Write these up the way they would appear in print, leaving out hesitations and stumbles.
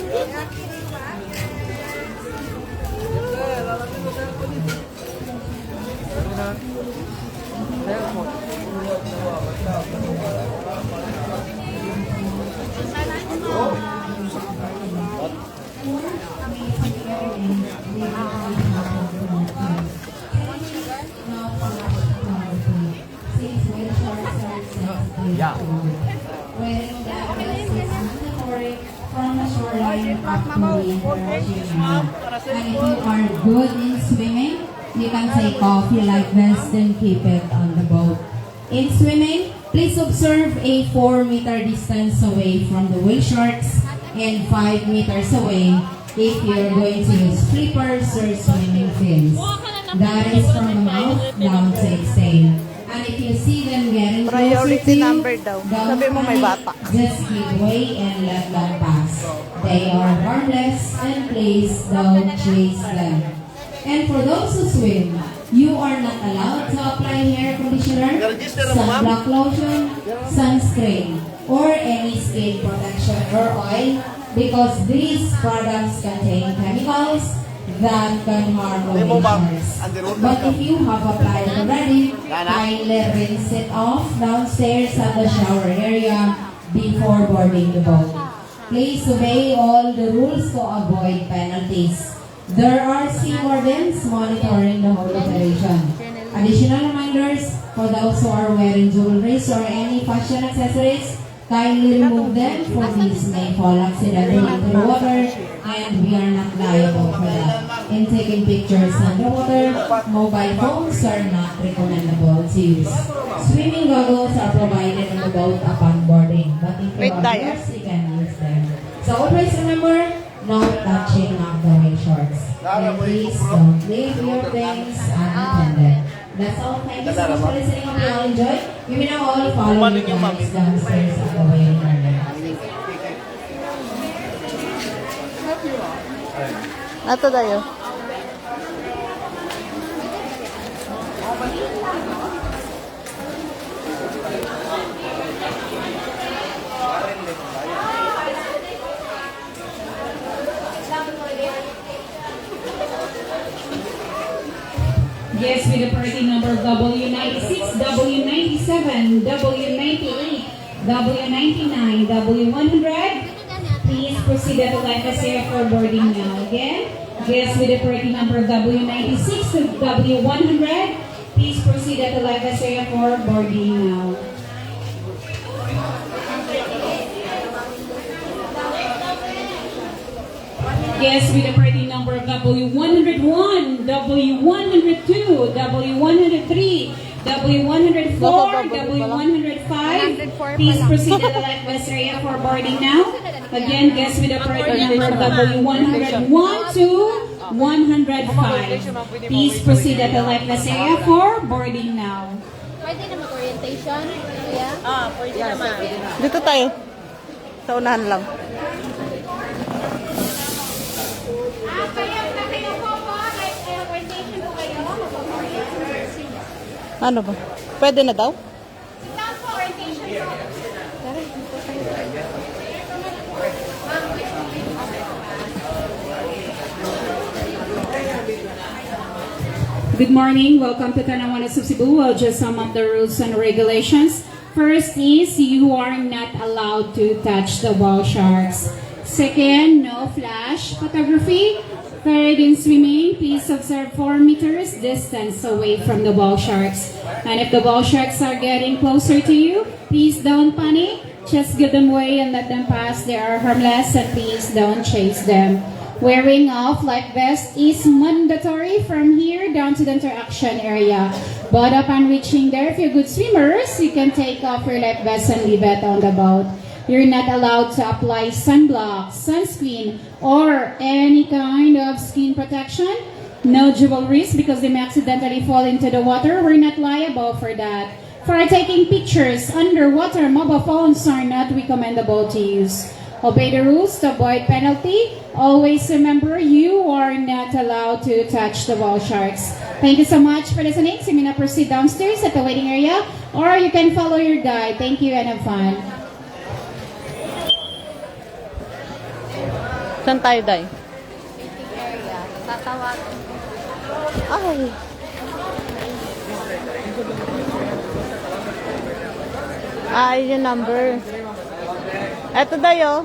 Yeah. From the shoreline up to the ocean. And if you are good in swimming, you can take off your life vest and keep it on the boat. In swimming, please observe a 4-meter distance away from the whale sharks and 5 meters away if you're going to use flippers or swimming fins. That is from the mouth down to exhale. And if you see them getting closer to Priority you, number daw. Sabi mo may bata. just give way and let them pass. They are harmless and please don't chase them. And for those who swim, you are not allowed to apply hair conditioner, sunblock lotion, sunscreen, or any skin protection or oil because these products contain chemicals that can harm the sharks. But if you have applied it already, kindly rinse it off downstairs at the shower area before boarding the boat. Please obey all the rules to avoid penalties. There are sea wardens monitoring the whole operation. Additional reminders for those who are wearing jewelry or any fashion accessories, kindly remove them for these may fall accidentally into the water and we are not liable for that. In taking pictures underwater, mobile phones are not recommendable to use. Swimming goggles are provided on the boat upon boarding, but if you are first, you can use them. So always remember, no touching of the whale sharks. And please don't leave your things unattended. That's all. Thank you so much for listening. Hope you all enjoy. You may now all follow your guides downstairs at the waiting area. Ato tayo. Yes, with the party number W96, W97, W98, W99, W100. Please proceed at the life area for boarding now. Again, yes, with the party number W96 to W100. Please proceed at the life area for boarding now. Yes, with the party number W101, W102, W103, W104, W105. Please proceed to the life vest area for boarding now. Again, guests with the party number W101 to 105. Please proceed at the life vest area for boarding now. Pwede na mag-orientation? Yeah? Pwede naman. Dito tayo. Sa unahan lang. Ano ba? Pwede na daw? Good morning. Welcome to Tanawan of Cebu. Well, just some of the rules and regulations. First is you are not allowed to touch the whale sharks. Second, no flash photography. Third, in swimming, please observe 4 meters distance away from the whale sharks. And if the whale sharks are getting closer to you, please don't panic. Just give them way and let them pass. They are harmless and please don't chase them. Wearing of life vest is mandatory from here down to the interaction area. But upon reaching there, if you're good swimmers, you can take off your life vest and leave it on the boat. You're not allowed to apply sunblock, sunscreen, or any kind of skin protection. No jewelries because they may accidentally fall into the water. We're not liable for that. For taking pictures underwater, mobile phones are not recommendable to use. Obey the rules to avoid penalty. Always remember you are not allowed to touch the whale sharks. Thank you so much for listening. So you may now proceed downstairs at the waiting area or you can follow your guide. Thank you and have fun. Saan tayo, Day? Waiting area. Tatawagan. Ay. Ay, yung number. Eto, Day, oh.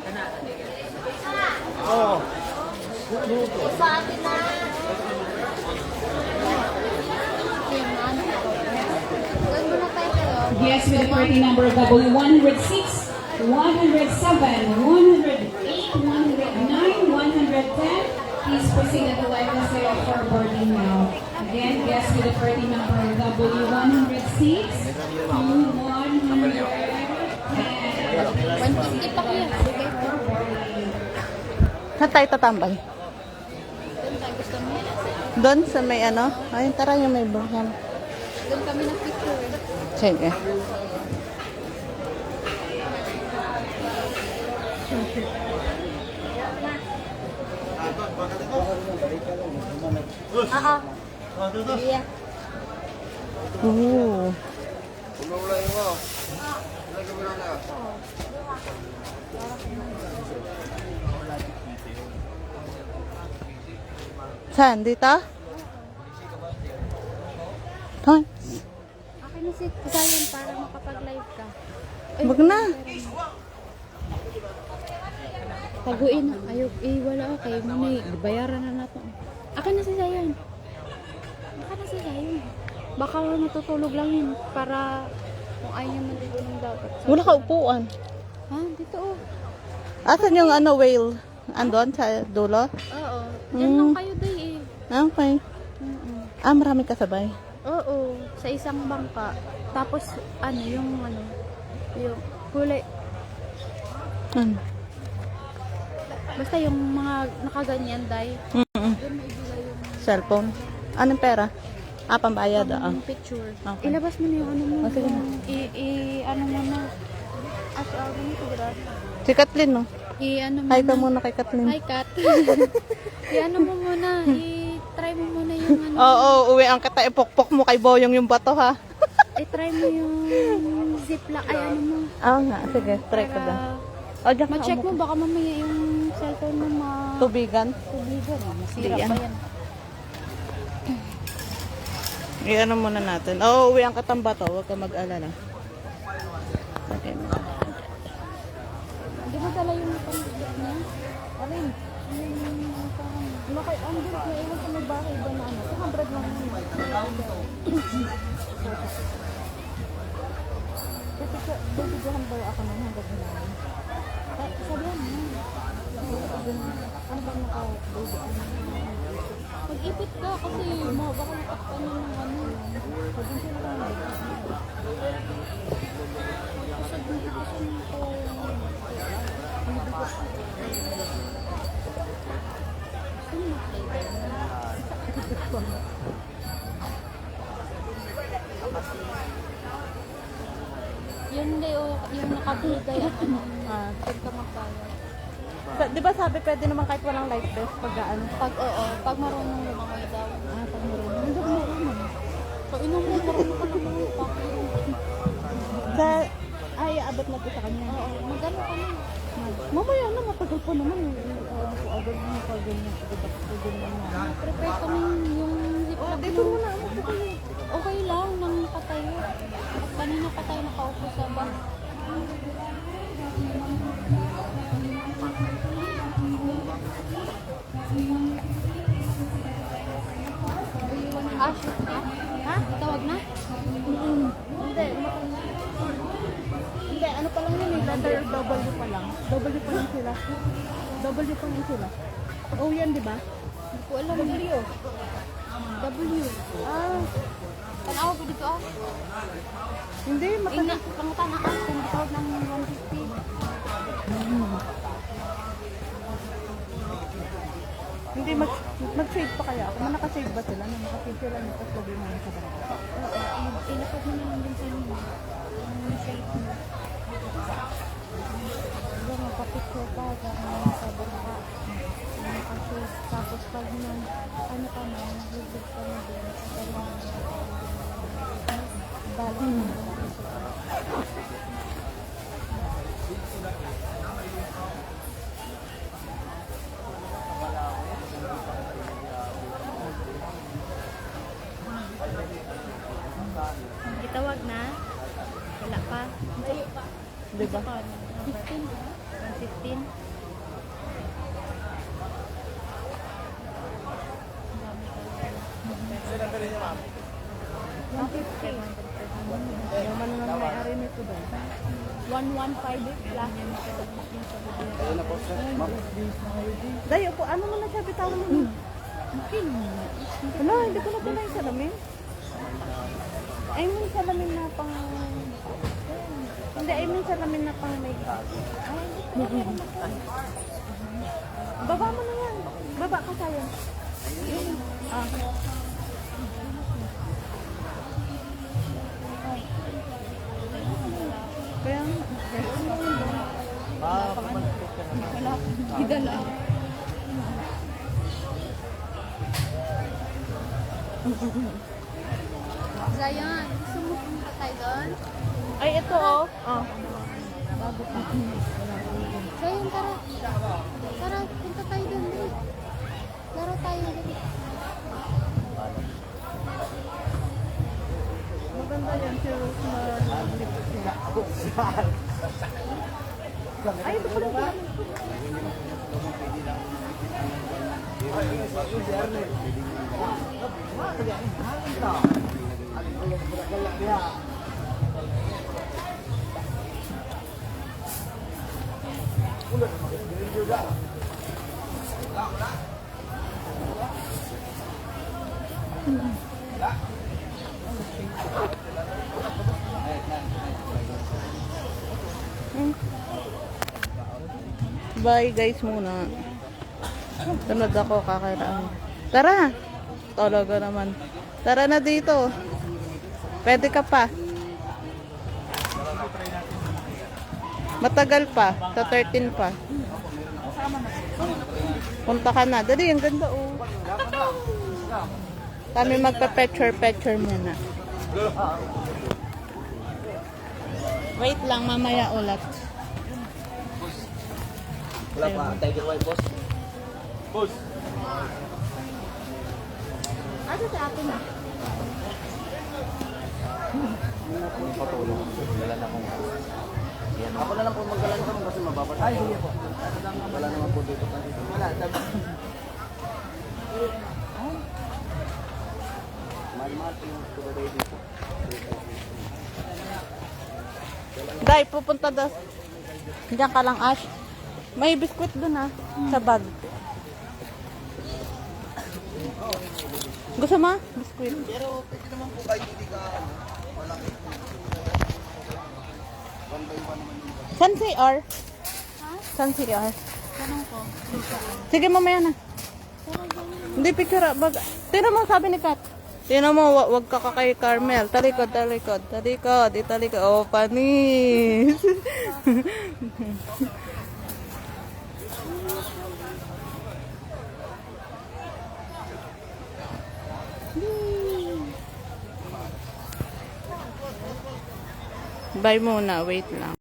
Sa atin na. Doon muna tayo kayo. Guests with the party number W106, 107, 108, 109, 110. Please proceed at the live sale for boarding now. Again, guests with the party number W106, 110. 150 pa kuya. Sige. Saan tayo tatambay? Doon tayo gusto mo. Doon sa may ano? Ay, tara yung may burhan. Doon kami nag-picture. Sige. Oo. Iya. Ooh. Saan? Dito? Hoy, Akin na si Zion para makapag-live ka. wag na. Taguin na. Ayaw, wala okay. Mamay, bayaran na nato. Akin na si Zion. Akin na si Zion. Baka matutulog lang yun para kung ayaw niya dito ng dapat. Wala ka upuan. Ha? Dito oh. Asan yung ano, whale? Andon sa dulo? Oo. Diyan lang kayo day eh. Okay. Mm-mm. Ah, marami kasabay. Oo. Sa isang bangka. Tapos yung kulay. Ano? Basta yung mga nakaganyan day. Mm-mm. Doon may ibigay yung Cellphone. Anong pera? Ah, pambayad. Ah. picture. Okay. Ilabas mo na yung ano mo. Oh, sige na. Ano mo na. Ano mo sigurado. Si Kathleen, no? Ano mo Hi ka na. muna kay Kathleen. Hi, Kat. ano mo muna. I-try mo muna yung ano. Oo, uwi ang kata. Ipokpok mo kay Boyong yung bato, ha? I-try mo yung ziplock. Ay, ano mo. Oo nga. Sige, try ko daw. O, diyan ka. Ma-check mo. umupo. Baka mamaya yung cellphone mo Tubigan. tubigan. Masira Hindi pa yan. yan. I-ano muna natin. Oo, uwi ang katang bato. Huwag ka mag-alala. Okay. Hindi mo dala yung pang-check niya? Alin? Andun na iwan sa may bahay ba na ano? 200 lang yun. Kasi bibigyan ba ako ng hanggang namin? Sabihan mo. Ano ba naka-baby? Mag-ipit ka kasi baka natakpan niya ng ano. Sabihin sila lang. Yun day o yung nakabulgay at ano. Pag ka magbayad. Di ba sabi pwede naman kahit walang life vest pag ano? Pag marunong lumangoy daw. Pag marunong. Hindi ko marunong. Pag marunong ka lumangoy, Sa, ay, abot na po sa kanya. Oo, magano ka na. Mamaya na, matagal pa naman. Ano ko agad mo pa ganyan. Ganyan na. Prepare kami yung ziplock. Dito muna, ano po kayo? Okay lang, nang patayo. Kanina pa tayo nakaupo sa bus. Shoot na? Ha? Tawag na? Hindi. Hindi, ano pa lang yun eh. Letter W pa lang. W pa lang sila. W pa lang sila. O yan, di ba? Hindi ko alam. W. Tanaw ko dito ah. Hindi, matagal. Pangutan ako kung tawag ng 150. Hindi, mag-save pa kaya ako. Nakasave ba sila? Nakasave sila nito. Tapos lagay mo sa bangka. Ilapag mo na lang din sa inyo. Ang safe mo. Diba, magpapicture ka sa bangka. Nakasave. Tapos pag nang ano ka na, nag-visit ka na din. Balik mo. di ba? 15. 15. Naman nga may-ari nito ba? 115 plus. Dayo po, ano mo na siya bitawan mo? Wala, hindi ko na pala yung salamin. I mean salamin na pang... Hindi, I mean salamin na pang makeup. Ay, hindi ko na. Baba mo na yan. Baba ka tayo. Ah. Kaya wala akong idala. Zion, gusto mo punta tayo doon? Ay, ito oh. Ah. Zion, tara. Tara, punta tayo doon. Dali. Laro tayo. Dali. Maganda yan si Rose na lipstick. Ay, ito pala. Bye guys muna. Tunod ako kakairaan. Tara! Talaga naman. Tara na dito. Pwede ka pa. Matagal pa. Sa 13 pa. Punta ka na. Dali, ang ganda oh. Kami magpa-picture muna. Wait lang, mamaya ulat. Wala pa, Tiger White, boss. Boss. Ano sa akin na? Patulong. Wala na akong... Yan. Ako na lang po maggalan ko kasi mababasa. Ay, sige po. Wala naman po dito. Wala. Mahal-mahal po yung tubaday dito. Dai, pupunta daw. Diyan ka lang, Ash. May biskwit doon ah, sa bag. Gusto mo? Biskwit. Pero pwede naman po kahit hindi ka malaki. San si R? Ha? San si R? Tanong ko. Sige, mamaya na. Hindi, picture ah. Tingnan mo, sabi ni Kat. Tingnan mo, wag ka kay Carmel. Talikod, talikod. Talikod, italikod. Oh, panis. Bye muna, wait lang.